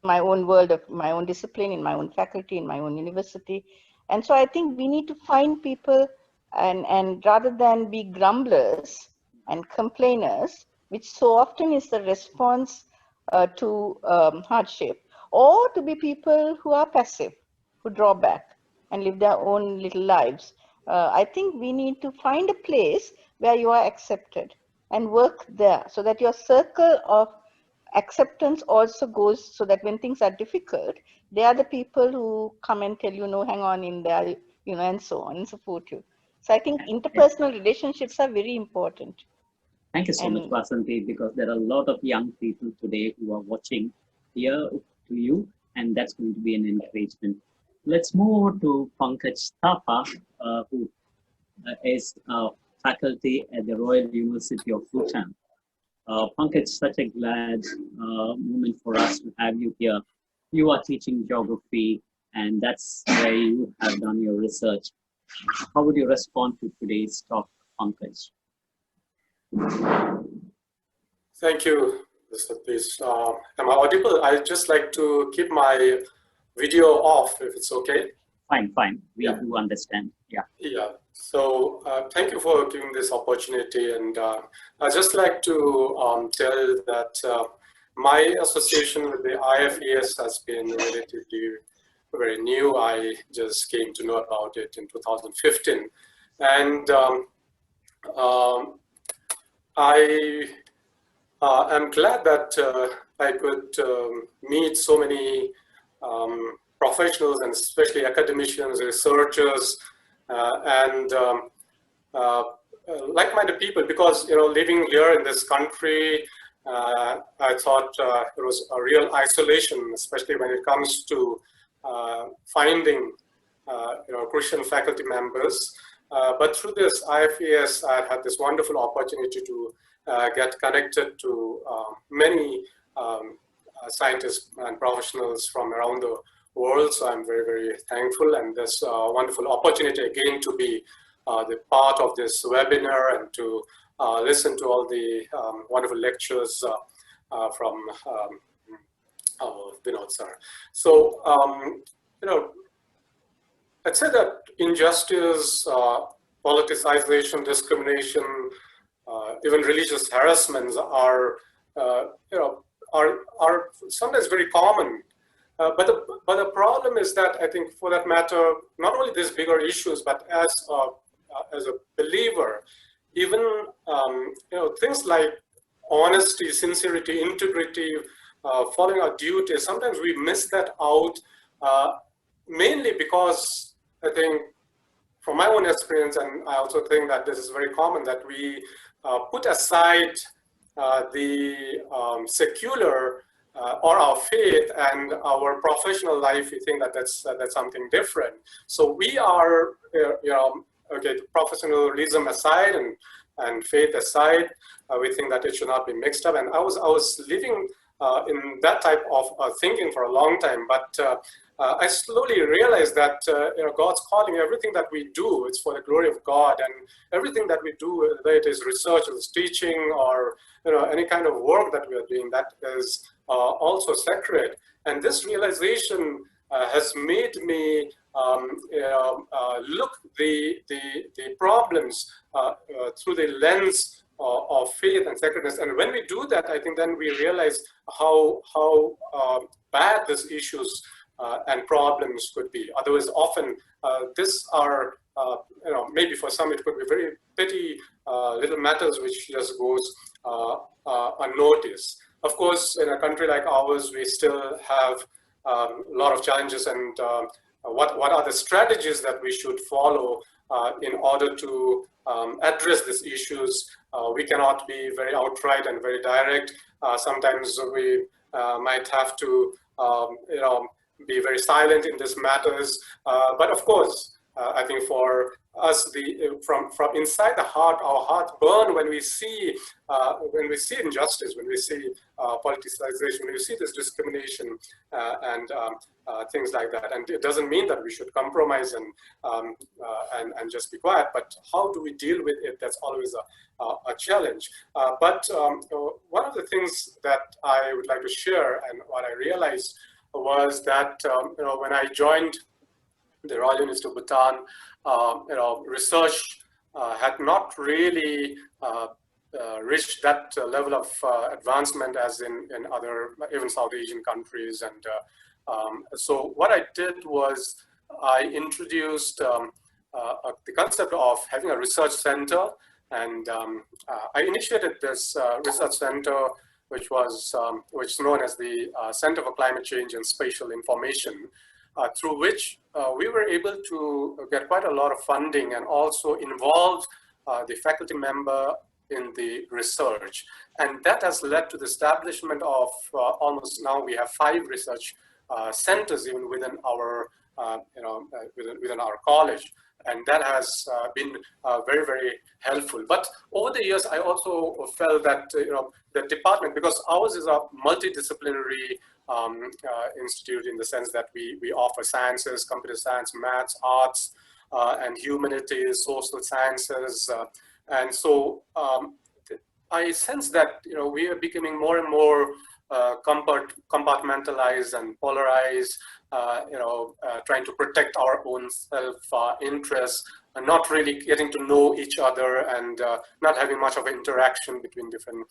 My own world of my own discipline, in my own faculty, in my own university, and so I think we need to find people, and rather than be grumblers and complainers, which so often is the response to hardship, or to be people who are passive, who draw back and live their own little lives. I think we need to find a place where you are accepted and work there so that your circle of acceptance also goes, so that when things are difficult, they are the people who come and tell you, no, hang on in there, and so on, and support you. So I think interpersonal relationships are very important. Thank you so much, And Vasanthi, because there are a lot of young people today who are watching here to you, and that's going to be an encouragement. Let's move over to Pankaj Thapa, who is faculty at the Royal University of Bhutan. Pankaj, such a glad moment for us to have you here. You are teaching geography, and that's where you have done your research. How would you respond to today's talk, Pankaj? Thank you, Mr. Please. Am I audible? I'd just like to keep my video off, if it's okay. Fine, fine. We do understand. Yeah. Yeah. So thank you for giving this opportunity. And I'd just like to tell that my association with the IFES has been relatively very new. I just came to know about it in 2015. And I'm glad that I could meet so many professionals, and especially academicians, researchers, and like-minded people, because living here in this country, I thought it was a real isolation, especially when it comes to finding Christian faculty members. But through this IFES, I had this wonderful opportunity to get connected to many scientists and professionals from around the world. So I'm very, very thankful, and this wonderful opportunity again to be the part of this webinar and to listen to all the wonderful lectures from Vinod sir. So, I'd say that injustice, politicization, discrimination, even religious harassments are sometimes very common. But the problem is that I think, for that matter, not only these bigger issues, but as a believer, even things like honesty, sincerity, integrity, following our duties, sometimes we miss that out, mainly because I think, from my own experience, and I also think that this is very common, that we put aside the secular or our faith and our professional life. We think that that's something different. So we are, okay, professionalism aside and faith aside, we think that it should not be mixed up. And I was living in that type of thinking for a long time, but I slowly realized that God's calling. Everything that we do, it's for the glory of God, and everything that we do, whether it is research, or teaching, or any kind of work that we are doing, that is also sacred. And this realization has made me look the problems through the lens of faith and sacredness. And when we do that, I think then we realize how bad these issues and problems could be. Otherwise, often these are, maybe for some it could be very petty little matters which just goes unnoticed. Of course, in a country like ours, we still have a lot of challenges, and what are the strategies that we should follow in order to address these issues. We cannot be very outright and very direct. Sometimes we might have to, be very silent in these matters. But of course, I think for us, from inside the heart, our heart burn when we see injustice, when we see politicization, when we see this discrimination and things like that. And it doesn't mean that we should compromise and just be quiet. But how do we deal with it? That's always a challenge. But one of the things that I would like to share, and what I realized, was that when I joined the Royal University of Bhutan, research had not really reached that level of advancement as in other, even South Asian countries. And so what I did was I introduced the concept of having a research center, and I initiated this research center, which is known as the Center for Climate Change and Spatial Information, through which we were able to get quite a lot of funding and also involve the faculty member in the research. And that has led to the establishment of almost now we have 5 research centers even within our, within our college. And that has been very, very helpful. But over the years, I also felt that, the department, because ours is a multidisciplinary institute in the sense that we offer sciences, computer science, maths, arts, and humanities, social sciences. And so I sense that, we are becoming more and more compartmentalized and polarized, trying to protect our own self-interest, and not really getting to know each other, and not having much of an interaction between different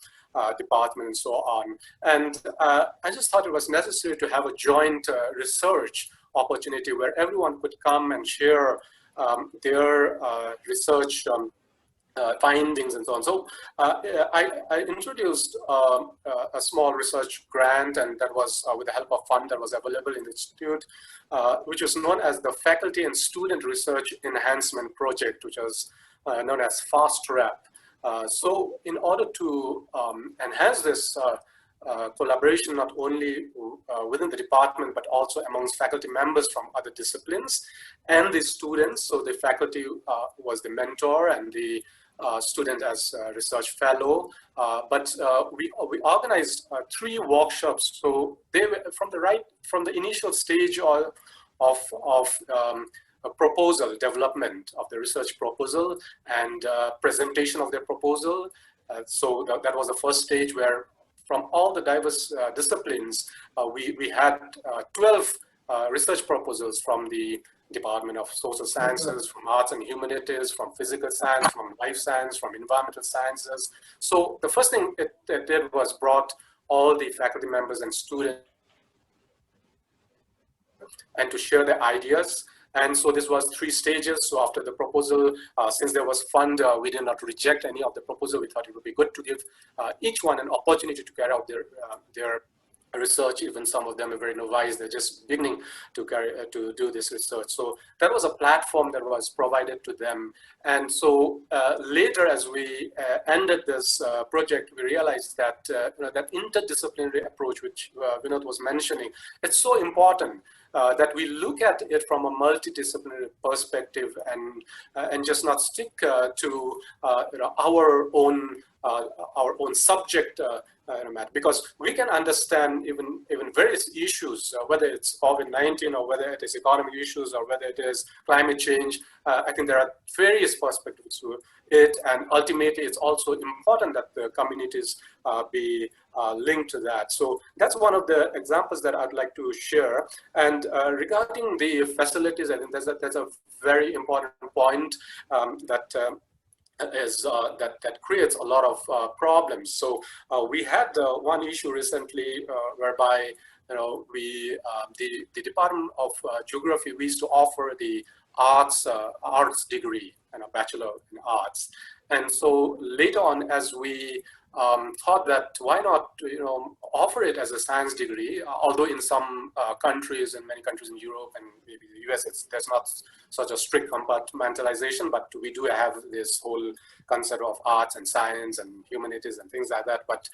departments and so on. And I just thought it was necessary to have a joint research opportunity where everyone could come and share their research findings and so on. So I introduced a small research grant, and that was with the help of fund that was available in the institute, which was known as the Faculty and Student Research Enhancement Project, which was known as FastRap. So in order to enhance this collaboration, not only within the department, but also amongst faculty members from other disciplines and the students. So the faculty was the mentor and the student as a research fellow, but we organized 3 workshops. So they were from the initial stage of a proposal, development of the research proposal, and presentation of the proposal. So that was the first stage where, from all the diverse disciplines, we had 12 research proposals from the Department of Social Sciences, from Arts and Humanities, from Physical Science, from Life Science, from Environmental Sciences. So the first thing it did was brought all the faculty members and students and to share their ideas. And so this was 3 stages. So after the proposal, since there was fund, we did not reject any of the proposal. We thought it would be good to give each one an opportunity to carry out their research. Even some of them are very novice; they're just beginning to do this research. So that was a platform that was provided to them. And so later, as we ended this project, we realized that that interdisciplinary approach, which Vinod was mentioning, it's so important. That we look at it from a multidisciplinary perspective, and just not stick to our own subject matter, because we can understand even various issues, whether it's COVID-19 or whether it is economic issues or whether it is climate change. I think there are various perspectives to it, and ultimately it's also important that the communities be linked to that. So that's one of the examples that I'd like to share. And regarding the facilities, I think that's a very important point that creates a lot of problems. So we had one issue recently whereby the Department of Geography, we used to offer the arts degree and a Bachelor in Arts. And so later on, as we thought that why not offer it as a science degree, although in some countries, in many countries in Europe and maybe the US, there's not such a strict compartmentalization, but we do have this whole concept of arts and science and humanities and things like that. But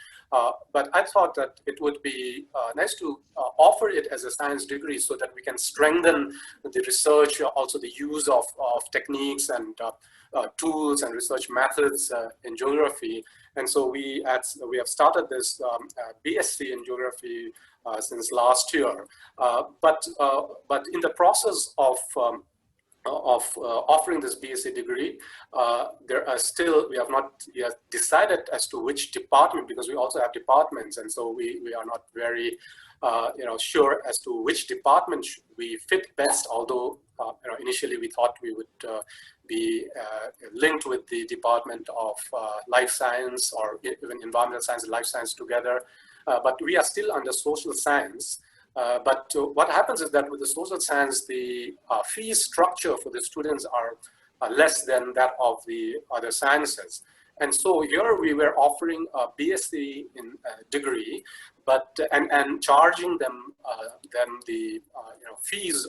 I thought that it would be nice to offer it as a science degree so that we can strengthen the research, also the use of techniques and tools and research methods in geography. And so we have started this BSc in geography since last year. But in the process of offering this BSc degree, there are still, we have not yet decided as to which department, because we also have departments, and so we are not very sure as to which department we fit best, although initially we thought we would be linked with the Department of Life Science, or even Environmental Science and Life Science together, but we are still under social science. But what happens is that with the social science, the fee structure for the students are less than that of the other sciences. And so here we were offering a BSc in degree, but and charging them the fees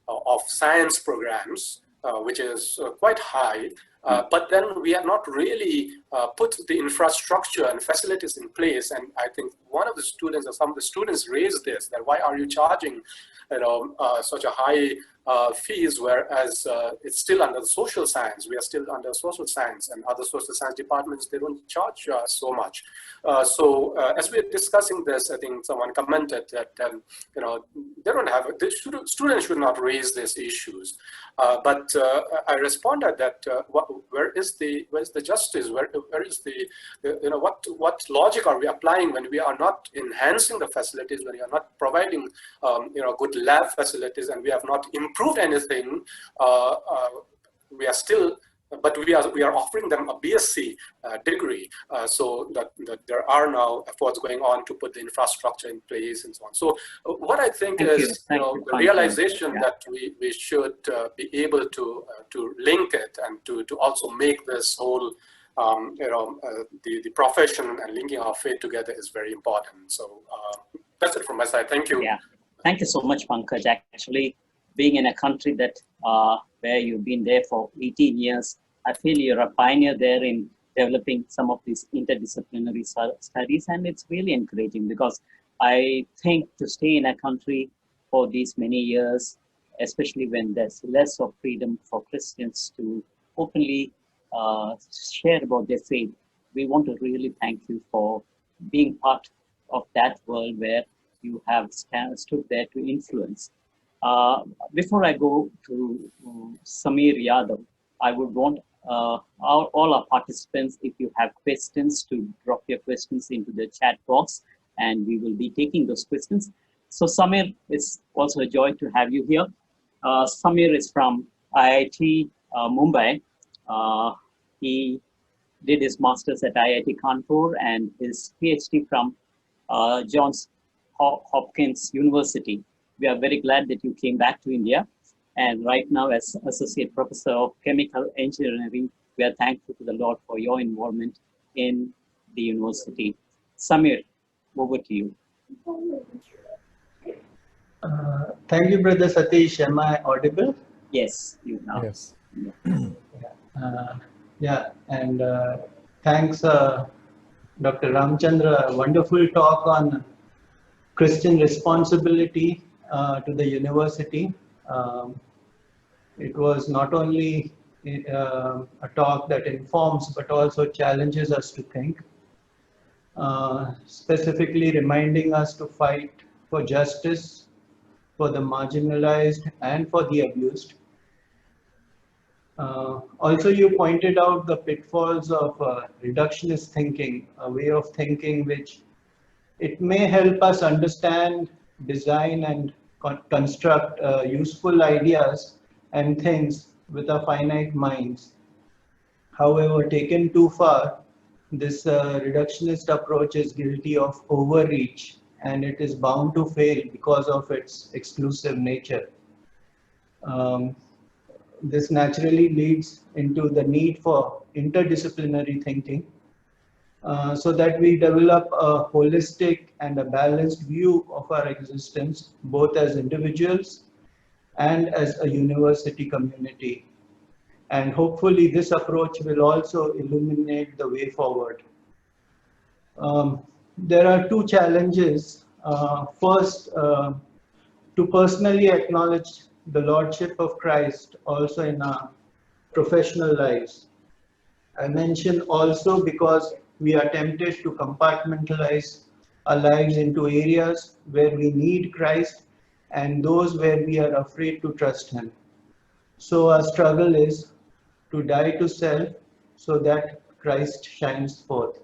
of science programs, which is quite high. But then we have not really put the infrastructure and facilities in place. And I think one of the students or some of the students raised this, that why are you charging such a high fees, whereas it's still under the social science. We are still under social science, and other social science departments, they don't charge so much. So as we're discussing this, I think someone commented that they don't have, the students should not raise these issues. But I responded that where is the justice? Where is the what logic are we applying when we are not enhancing the facilities, when we are not providing good lab facilities, and we have not improved anything? We are still, but we are offering them a BSc degree, so that there are now efforts going on to put the infrastructure in place and so on. So what I think is the realization that we should be able to link it and to also make this whole the profession and linking our faith together is very important. So that's it from my side. Thank you. Yeah, thank you so much, Pankaj. Actually, being in a country that where you've been there for 18 years, I feel you're a pioneer there in developing some of these interdisciplinary studies, and it's really encouraging, because I think to stay in a country for these many years, especially when there's less of freedom for Christians to openly share about their faith, we want to really thank you for being part of that world where you have stood there to influence. Before I go to Samir Yadav, I would want all our participants, if you have questions, to drop your questions into the chat box, and we will be taking those questions. So Samir, it's also a joy to have you here. Samir is from IIT Mumbai. He did his master's at IIT Kanpur and his PhD from Johns Hopkins University. We are very glad that you came back to India. And right now, as Associate Professor of Chemical Engineering, we are thankful to the Lord for your involvement in the university. Samir, over to you. Thank you, Brother Satish. Am I audible? Yes, you now. Yes. Yeah, and thanks, Dr. Ramchandra. Wonderful talk on Christian responsibility to the university. It was not only a talk that informs, but also challenges us to think, specifically reminding us to fight for justice, for the marginalized and for the abused. Also, you pointed out the pitfalls of reductionist thinking, a way of thinking which it may help us understand, design and construct useful ideas and things with our finite minds. However, taken too far, this reductionist approach is guilty of overreach, and it is bound to fail because of its exclusive nature. This naturally leads into the need for interdisciplinary thinking, so that we develop a holistic and a balanced view of our existence, both as individuals and as a university community. And hopefully this approach will also illuminate the way forward. There are two challenges. First, to personally acknowledge the Lordship of Christ also in our professional lives. I mention also because we are tempted to compartmentalize our lives into areas where we need Christ and those where we are afraid to trust Him. So our struggle is to die to self so that Christ shines forth.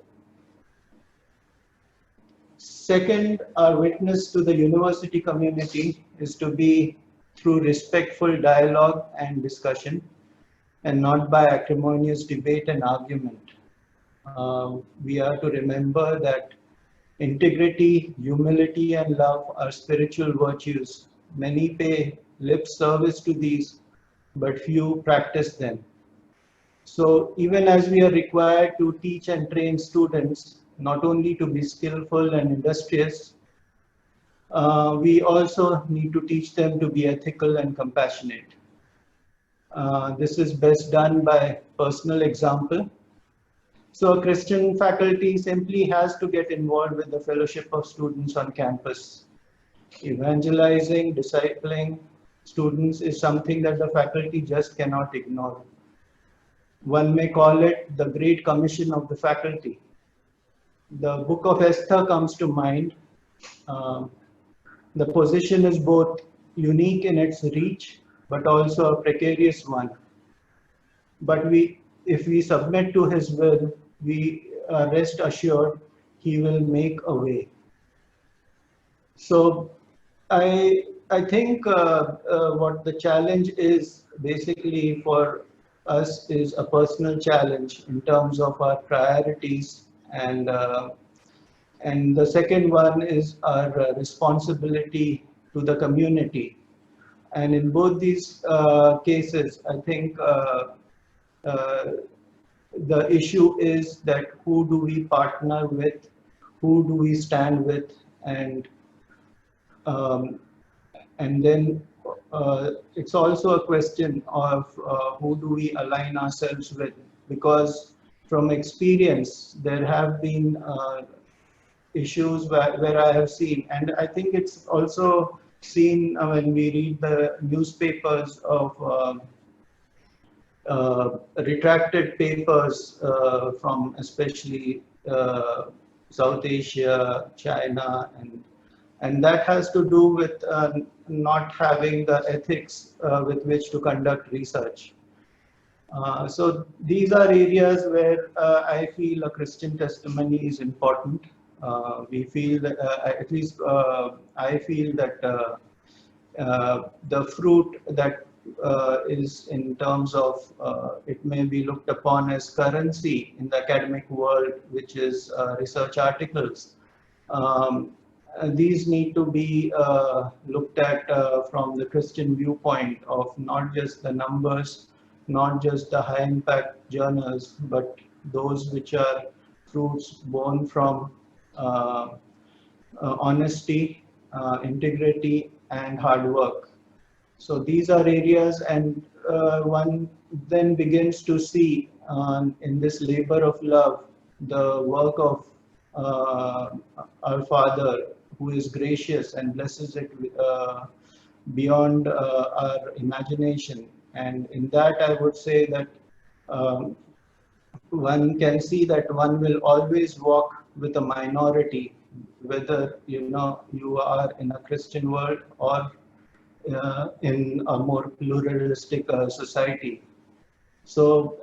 Second, our witness to the university community is to be through respectful dialogue and discussion, and not by acrimonious debate and argument. We are to remember that integrity, humility, and love are spiritual virtues. Many pay lip service to these, but few practice them. So even as we are required to teach and train students, not only to be skillful and industrious, we also need to teach them to be ethical and compassionate. This is best done by personal example. So a Christian faculty simply has to get involved with the fellowship of students on campus. Evangelizing, discipling students is something that the faculty just cannot ignore. One may call it the Great Commission of the faculty. The Book of Esther comes to mind. The position is both unique in its reach, but also a precarious one. But if we submit to his will, we rest assured he will make a way. So I think what the challenge is basically for us is a personal challenge in terms of our priorities, and the second one is our responsibility to the community. And in both these cases, I think the issue is that who do we partner with, who do we stand with, and then it's also a question of who do we align ourselves with, because from experience there have been issues where I have seen, and I think it's also seen when we read the newspapers of retracted papers from especially South Asia, China, and that has to do with not having the ethics with which to conduct research. So these are areas where I feel a Christian testimony is important. We feel that, at least I feel that the fruit that is in terms of it may be looked upon as currency in the academic world, which is research articles. These need to be looked at from the Christian viewpoint of not just the numbers, not just the high impact journals, but those which are fruits born from honesty, integrity, and hard work. So these are areas, and one then begins to see in this labor of love the work of our Father, who is gracious and blesses it beyond our imagination. And in that, I would say that one can see that one will always walk with a minority, whether you are in a Christian world or in a more pluralistic society. So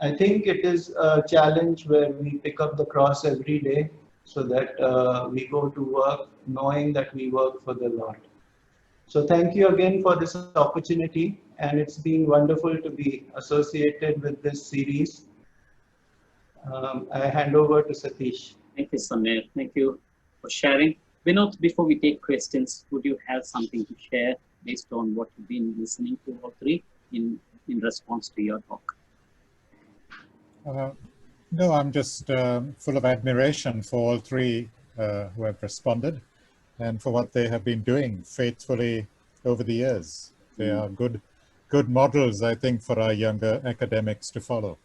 I think it is a challenge where we pick up the cross every day so that we go to work knowing that we work for the Lord. So thank you again for this opportunity, and it's been wonderful to be associated with this series. I hand over to Satish. Thank you, Samir. Thank you for sharing. Vinod, before we take questions, would you have something to share based on what you've been listening to all three in response to your talk? No, I'm just full of admiration for all three who have responded and for what they have been doing faithfully over the years. They are good models, I think, for our younger academics to follow.